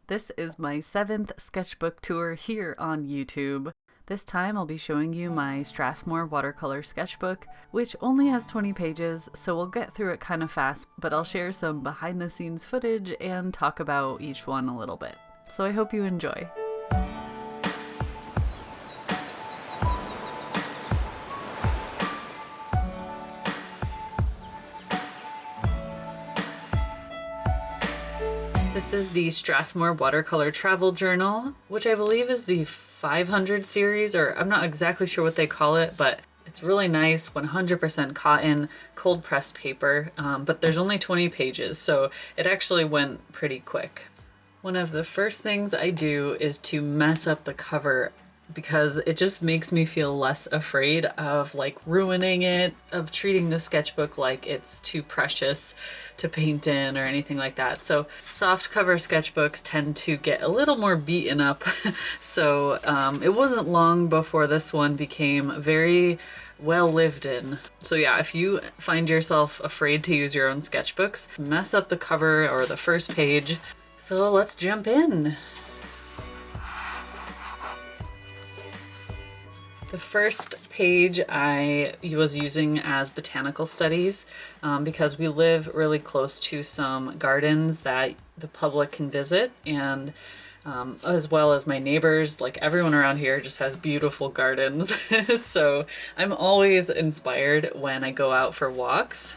This is my 7th sketchbook tour here on YouTube. This time I'll be showing you my Strathmore watercolor sketchbook, which only has 20 pages, so we'll get through it kind of fast, but I'll share some behind the scenes footage and talk about each one a little bit. So I hope you enjoy. This is the Strathmore Watercolor Travel Journal, which I believe is the 500 series, or I'm not exactly sure what they call it, but it's really nice, 100% cotton, cold pressed paper, but there's only 20 pages, so it actually went pretty quick. One of the first things I do is to mess up the cover because it just makes me feel less afraid of like ruining it, of treating the sketchbook like it's too precious to paint in or anything like that. So soft cover sketchbooks tend to get a little more beaten up. So it wasn't long before this one became very well lived in. So yeah, if you find yourself afraid to use your own sketchbooks, mess up the cover or the first page. So let's jump in. The first page I was using as botanical studies because we live really close to some gardens that the public can visit, and as well as my neighbors. Like everyone around here just has beautiful gardens. So I'm always inspired when I go out for walks.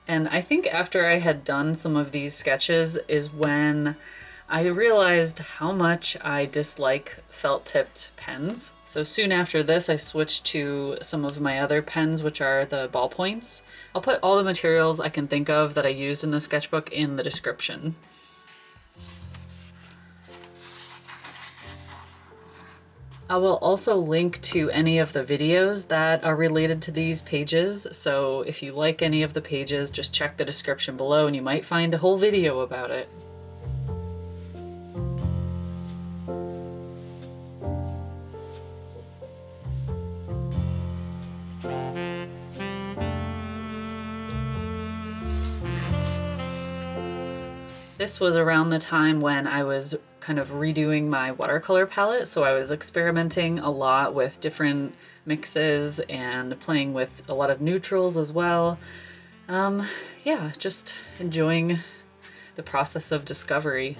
And I think after I had done some of these sketches is when I realized how much I dislike felt-tipped pens. So soon after this, I switched to some of my other pens, which are the ballpoints. I'll put all the materials I can think of that I used in the sketchbook in the description. I will also link to any of the videos that are related to these pages, so if you like any of the pages, just check the description below and you might find a whole video about it. This was around the time when I was kind of redoing my watercolor palette, so I was experimenting a lot with different mixes and playing with a lot of neutrals as well. Yeah, just enjoying the process of discovery.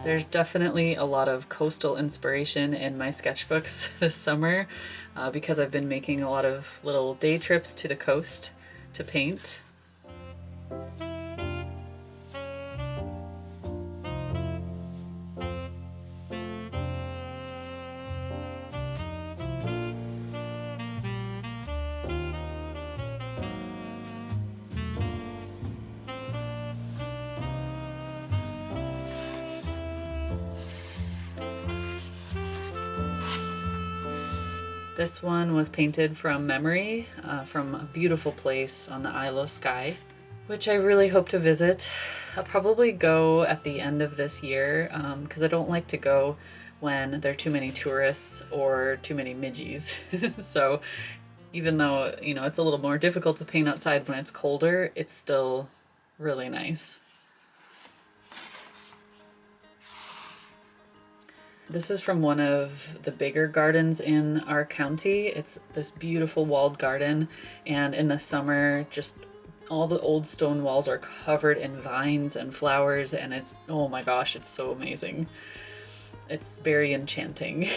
There's definitely a lot of coastal inspiration in my sketchbooks this summer because I've been making a lot of little day trips to the coast to paint. This one was painted from memory, from a beautiful place on the Isle of Skye, which I really hope to visit. I'll probably go at the end of this year because I don't like to go when there are too many tourists or too many midgies. So even though, you know, it's a little more difficult to paint outside when it's colder, it's still really nice. This is from one of the bigger gardens in our county. It's this beautiful walled garden, and in the summer, just all the old stone walls are covered in vines and flowers, and it's, oh my gosh, it's so amazing. It's very enchanting.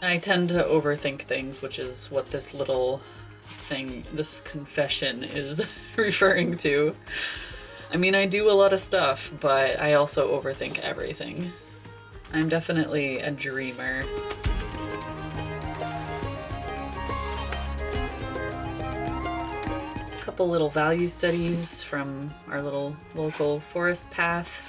I tend to overthink things, which is what this little thing, this confession is referring to. I mean, I do a lot of stuff, but I also overthink everything. I'm definitely a dreamer. A couple little value studies from our little local forest path.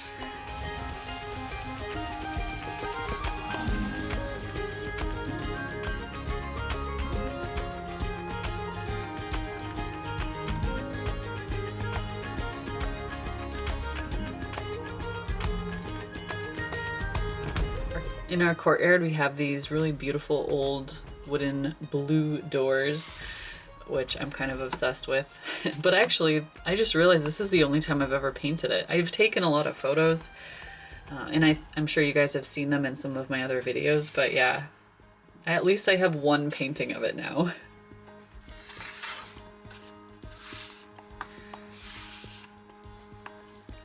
In our courtyard, we have these really beautiful old wooden blue doors, which I'm kind of obsessed with. But actually, I just realized this is the only time I've ever painted it. I've taken a lot of photos, and I'm sure you guys have seen them in some of my other videos, but yeah, at least I have one painting of it now.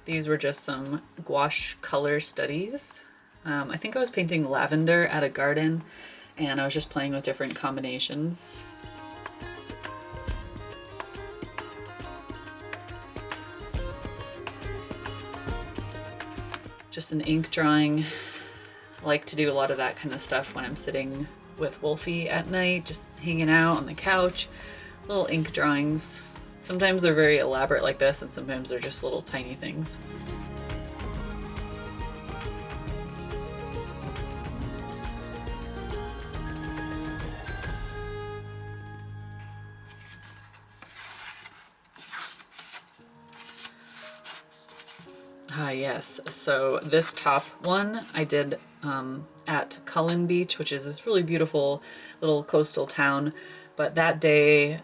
These were just some gouache color studies. I think I was painting lavender at a garden, and I was just playing with different combinations. Just an ink drawing. I like to do a lot of that kind of stuff when I'm sitting with Wolfie at night, just hanging out on the couch. Little ink drawings. Sometimes they're very elaborate like this, and sometimes they're just little tiny things. Ah, yes. So this top one I did at Cullen Beach, which is this really beautiful little coastal town. But that day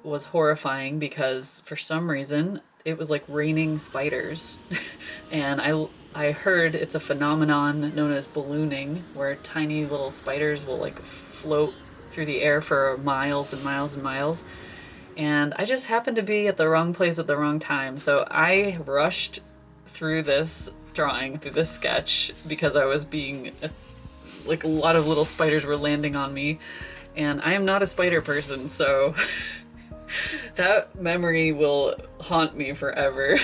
was horrifying because for some reason it was like raining spiders. And I heard it's a phenomenon known as ballooning, where tiny little spiders will like float through the air for miles and miles and miles. And I just happened to be at the wrong place at the wrong time. So I rushed through this drawing, through this sketch, because I was being, like, a lot of little spiders were landing on me, and I am not a spider person, so that memory will haunt me forever.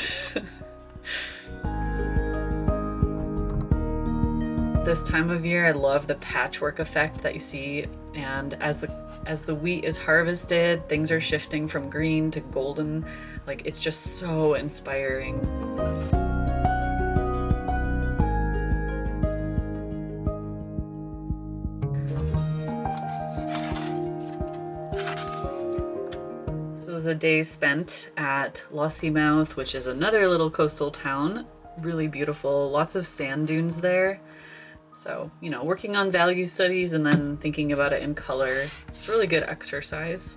This time of year, I love the patchwork effect that you see, and as the wheat is harvested, things are shifting from green to golden. Like, it's just so inspiring. So it was a day spent at Lossiemouth, which is another little coastal town. Really beautiful, lots of sand dunes there. So, you know, working on value studies and then thinking about it in color. It's really good exercise.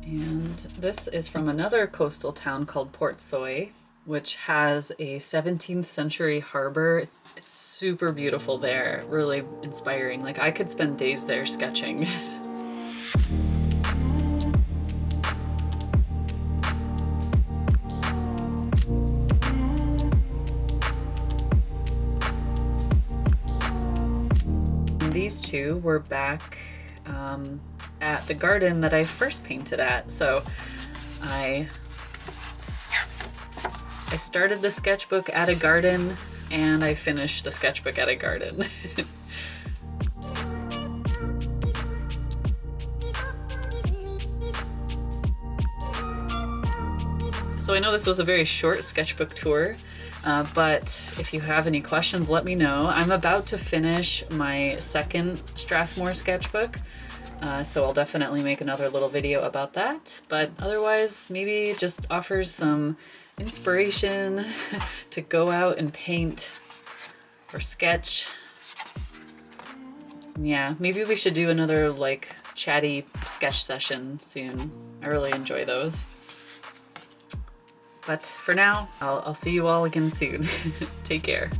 And this is from another coastal town called Port Soy, which has a 17th century harbor. It's super beautiful there, really inspiring. Like, I could spend days there sketching. And these two were back at the garden that I first painted at. So I started the sketchbook at a garden, and I finished the sketchbook at a garden. So I know this was a very short sketchbook tour, but if you have any questions, let me know. I'm about to finish my second Strathmore sketchbook, so I'll definitely make another little video about that. But otherwise, maybe it just offers some inspiration to go out and paint or sketch. Yeah, maybe we should do another like chatty sketch session soon. I really enjoy those. But for now, I'll see you all again soon. Take care.